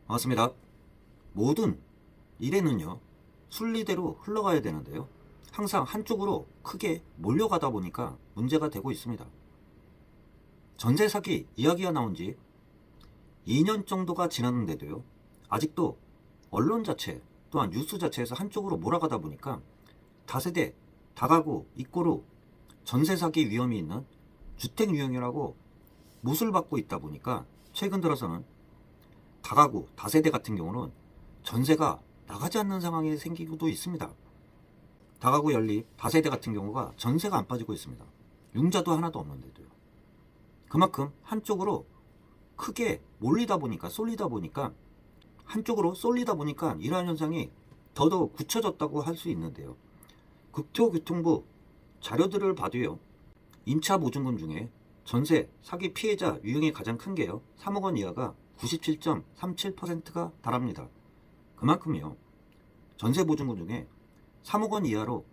반갑습니다. 모든 일에는요, 순리대로 흘러가야 되는데요. 항상 한쪽으로 크게 몰려가다 보니까 문제가 되고 있습니다. 전세 사기 이야기가 나온 지 2년 정도가 지났는데도요, 아직도 언론 자체 또한 뉴스 자체에서 한쪽으로 몰아가다 보니까 다세대, 다가구, 입고로 전세 사기 위험이 있는 주택 유형이라고 못을 받고 있다 보니까 최근 들어서는 다가구, 다세대 같은 경우는 전세가 나가지 않는 상황이 생기고도 있습니다. 다가구 연립, 다세대 같은 경우가 전세가 안 빠지고 있습니다. 융자도 하나도 없는데도요. 그만큼 한쪽으로 크게 몰리다 보니까, 쏠리다 보니까, 한쪽으로 쏠리다 보니까 이러한 현상이 더더욱 굳혀졌다고 할 수 있는데요. 국토교통부 자료들을 봐도요, 임차 보증금 중에 전세 사기 피해자 유형이 가장 큰 게요, 3억 원 이하가 97.37%가 달합니다. 그만큼이요, 전세 보증금 중에 3억 원 이하로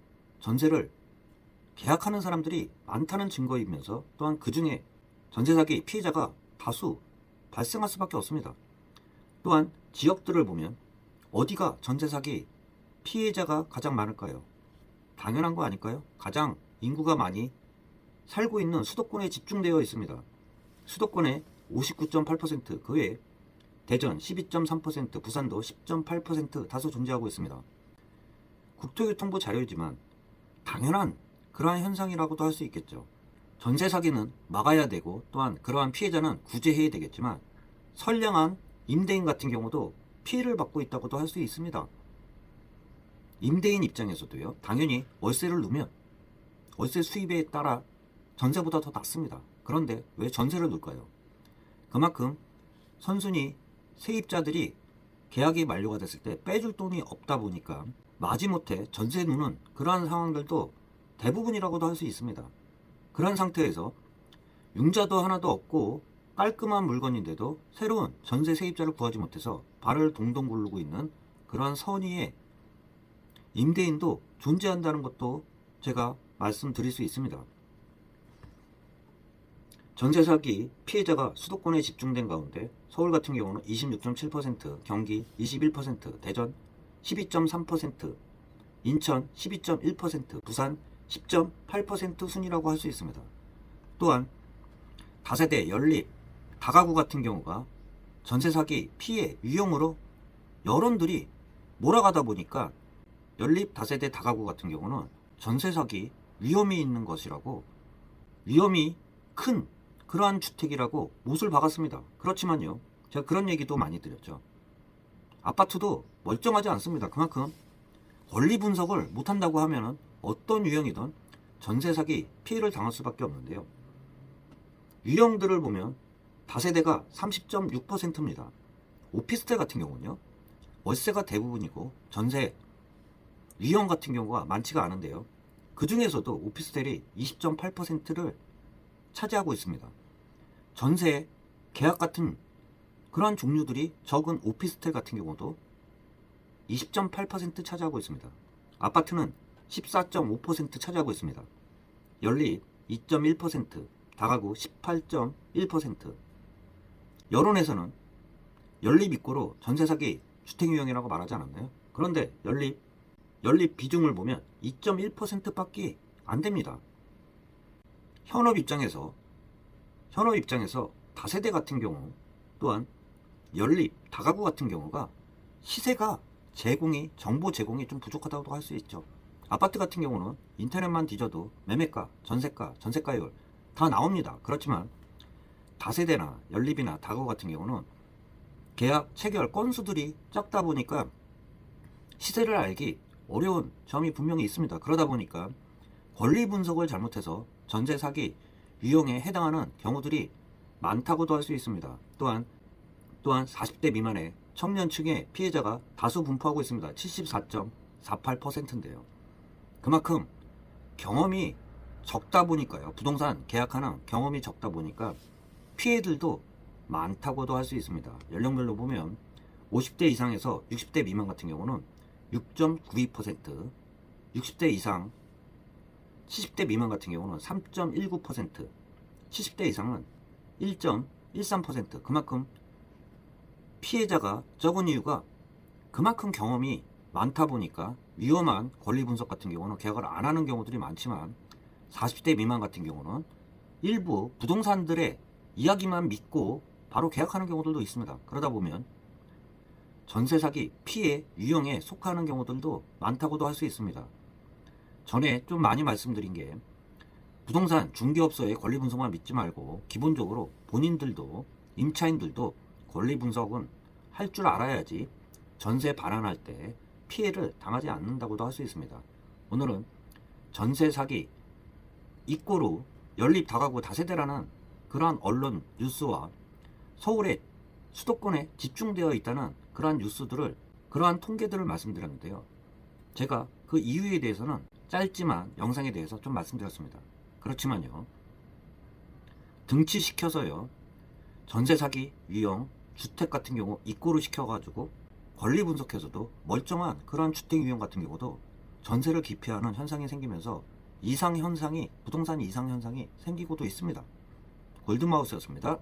전세를 계약하는 사람들이 많다는 증거이면서 또한 그 중에 전세 사기 피해자가 다수 발생할 수밖에 없습니다. 또한 지역들을 보면 어디가 전세 사기 피해자가 가장 많을까요? 당연한 거 아닐까요? 가장 인구가 많이 살고 있는 수도권에 집중되어 있습니다. 수도권의 59.8%, 그 외에 대전 12.3%, 부산도 10.8% 다소 존재하고 있습니다. 국토교통부 자료이지만 당연한 그러한 현상이라고도 할 수 있겠죠. 전세 사기는 막아야 되고 또한 그러한 피해자는 구제해야 되겠지만 선량한 임대인 같은 경우도 피해를 받고 있다고도 할 수 있습니다. 임대인 입장에서도요, 당연히 월세를 넣으면 월세 수입에 따라 전세보다 더 낮습니다. 그런데 왜 전세를 넣을까요? 그만큼 선순위 세입자들이 계약이 만료가 됐을 때 빼줄 돈이 없다 보니까 마지못해 전세 누는 그러한 상황들도 대부분이라고도 할 수 있습니다. 그런 상태에서 융자도 하나도 없고 깔끔한 물건인데도 새로운 전세 세입자를 구하지 못해서 발을 동동 구르고 있는 그러한 선의의 임대인도 존재한다는 것도 제가 말씀드릴 수 있습니다. 전세 사기 피해자가 수도권에 집중된 가운데 서울 같은 경우는 26.7%, 경기 21%, 대전 12.3%, 인천 12.1%, 부산 10.8% 순이라고 할 수 있습니다. 또한 다세대, 연립, 다가구 같은 경우가 전세 사기 피해 유형으로 여론들이 몰아가다 보니까 연립, 다세대, 다가구 같은 경우는 전세 사기 위험이 있는 것이라고, 위험이 큰 그러한 주택이라고 못을 박았습니다. 그렇지만요, 제가 그런 얘기도 많이 드렸죠. 아파트도 멀쩡하지 않습니다. 그만큼 권리 분석을 못한다고 하면은 어떤 유형이든 전세 사기 피해를 당할 수밖에 없는데요. 유형들을 보면 다세대가 30.6%입니다. 오피스텔 같은 경우는요, 월세가 대부분이고 전세 유형 같은 경우가 많지가 않은데요. 그 중에서도 오피스텔이 20.8%를 차지하고 있습니다. 전세 계약 같은 그러한 종류들이 적은 오피스텔 같은 경우도 20.8% 차지하고 있습니다. 아파트는 14.5% 차지하고 있습니다. 연립 2.1%, 다가구 18.1%. 여론에서는 연립 입고로 전세 사기 주택 유형이라고 말하지 않았나요? 그런데 연립 비중을 보면 2.1%밖에 안 됩니다. 현업 입장에서 다세대 같은 경우 또한 연립, 다가구 같은 경우가 시세가 정보 제공이 좀 부족하다고 할 수 있죠. 아파트 같은 경우는 인터넷만 뒤져도 매매가, 전세가율 다 나옵니다. 그렇지만 다세대나 연립이나 다가구 같은 경우는 계약 체결 건수들이 적다 보니까 시세를 알기 어려운 점이 분명히 있습니다. 그러다 보니까 권리 분석을 잘못해서 전세 사기 유형에 해당하는 경우들이 많다고도 할 수 있습니다. 또한 40대 미만의 청년층의 피해자가 다수 분포하고 있습니다. 74.48%인데요. 그만큼 경험이 적다 보니까요. 부동산 계약하는 경험이 적다 보니까 피해들도 많다고도 할 수 있습니다. 연령별로 보면 50대 이상에서 60대 미만 같은 경우는 6.92%, 60대 이상 70대 미만 같은 경우는 3.19%, 70대 이상은 1.13%. 그만큼 피해자가 적은 이유가 그만큼 경험이 많다 보니까 위험한 권리 분석 같은 경우는 계약을 안 하는 경우들이 많지만 40대 미만 같은 경우는 일부 부동산들의 이야기만 믿고 바로 계약하는 경우들도 있습니다. 그러다 보면 전세 사기 피해 유형에 속하는 경우들도 많다고도 할 수 있습니다. 전에 좀 많이 말씀드린 게 부동산 중개업소의 권리 분석만 믿지 말고 기본적으로 본인들도 임차인들도 권리 분석은 할 줄 알아야지 전세 반환할 때 피해를 당하지 않는다고도 할 수 있습니다. 오늘은 전세 사기 입고로 연립 다가구 다세대라는 그러한 언론 뉴스와 서울의 수도권에 집중되어 있다는 그러한 뉴스들을, 그러한 통계들을 말씀드렸는데요. 제가 그 이유에 대해서는 짧지만 영상에 대해서 좀 말씀드렸습니다. 그렇지만요, 등치시켜서요 전세 사기 유형 주택 같은 경우 입고를 시켜가지고 권리 분석해서도 멀쩡한 그러한 주택 유형 같은 경우도 전세를 기피하는 현상이 생기면서 부동산 이상 현상이 생기고도 있습니다. 골드마우스였습니다.